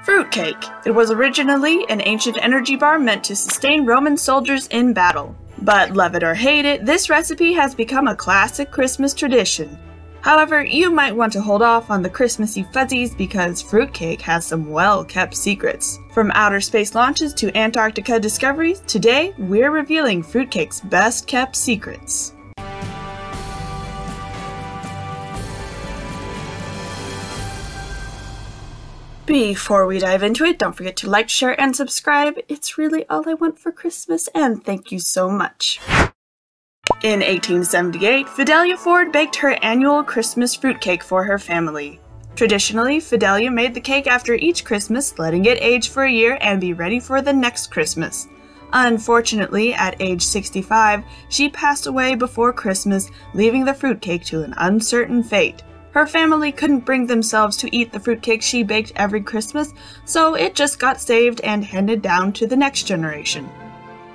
Fruitcake. It was originally an ancient energy bar meant to sustain Roman soldiers in battle. But love it or hate it, this recipe has become a classic Christmas tradition. However, you might want to hold off on the Christmassy fuzzies because fruitcake has some well-kept secrets. From outer space launches to Antarctica discoveries, today we're revealing fruitcake's best-kept secrets. Before we dive into it, don't forget to like, share, and subscribe. It's really all I want for Christmas, and thank you so much. In 1878, Fidelia Ford baked her annual Christmas fruitcake for her family. Traditionally, Fidelia made the cake after each Christmas, letting it age for a year and be ready for the next Christmas. Unfortunately, at age 65, she passed away before Christmas, leaving the fruitcake to an uncertain fate. Her family couldn't bring themselves to eat the fruitcake she baked every Christmas, so it just got saved and handed down to the next generation.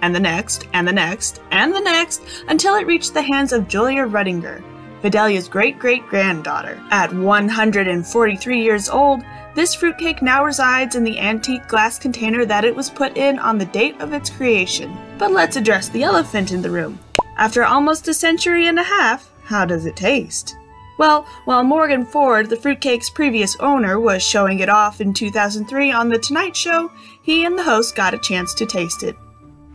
And the next, and the next, and the next, until it reached the hands of Julia Ruttinger, Fidelia's great-great-granddaughter. At 143 years old, this fruitcake now resides in the antique glass container that it was put in on the date of its creation. But let's address the elephant in the room. After almost a century and a half, how does it taste? Well, while Morgan Ford, the fruitcake's previous owner, was showing it off in 2003 on The Tonight Show, he and the host got a chance to taste it.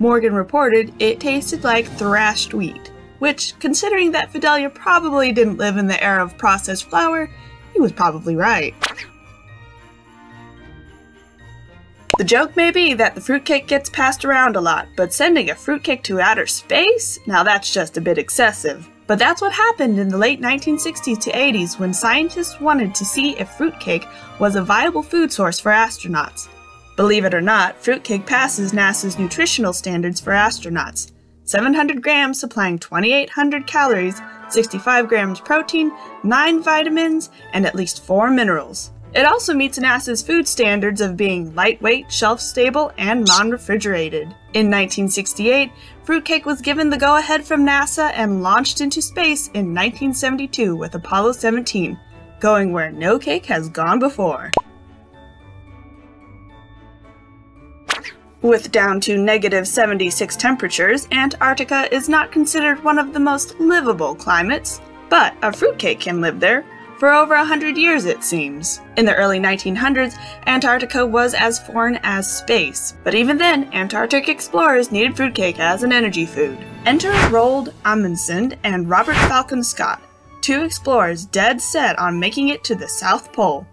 Morgan reported it tasted like thrashed wheat, which, considering that Fidelia probably didn't live in the era of processed flour, he was probably right. The joke may be that the fruitcake gets passed around a lot, but sending a fruitcake to outer space? Now that's just a bit excessive. But that's what happened in the late 1960s to 80s when scientists wanted to see if fruitcake was a viable food source for astronauts. Believe it or not, fruitcake passes NASA's nutritional standards for astronauts. 700 grams supplying 2,800 calories, 65 grams protein, 9 vitamins, and at least 4 minerals. It also meets NASA's food standards of being lightweight, shelf-stable, and non-refrigerated. In 1968, fruitcake was given the go-ahead from NASA and launched into space in 1972 with Apollo 17, going where no cake has gone before. With down to -76 temperatures, Antarctica is not considered one of the most livable climates, but a fruitcake can live there. For over 100 years, it seems. In the early 1900s, Antarctica was as foreign as space, but even then, Antarctic explorers needed fruitcake as an energy food. Enter Roald Amundsen and Robert Falcon Scott, two explorers dead set on making it to the South Pole.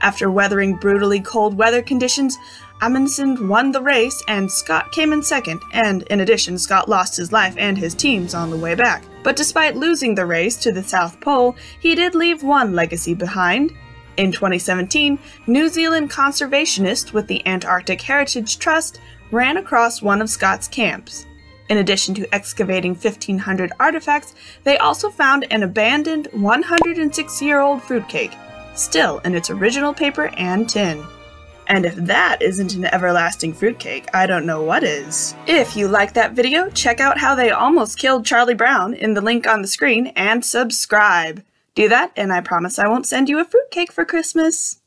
After weathering brutally cold weather conditions, Amundsen won the race and Scott came in second, and in addition, Scott lost his life and his team's on the way back. But despite losing the race to the South Pole, he did leave one legacy behind. In 2017, New Zealand conservationists with the Antarctic Heritage Trust ran across one of Scott's camps. In addition to excavating 1,500 artifacts, they also found an abandoned 106-year-old fruitcake, still in its original paper and tin. And if that isn't an everlasting fruitcake, I don't know what is. If you liked that video, check out how they almost killed Charlie Brown in the link on the screen and subscribe. Do that and I promise I won't send you a fruitcake for Christmas.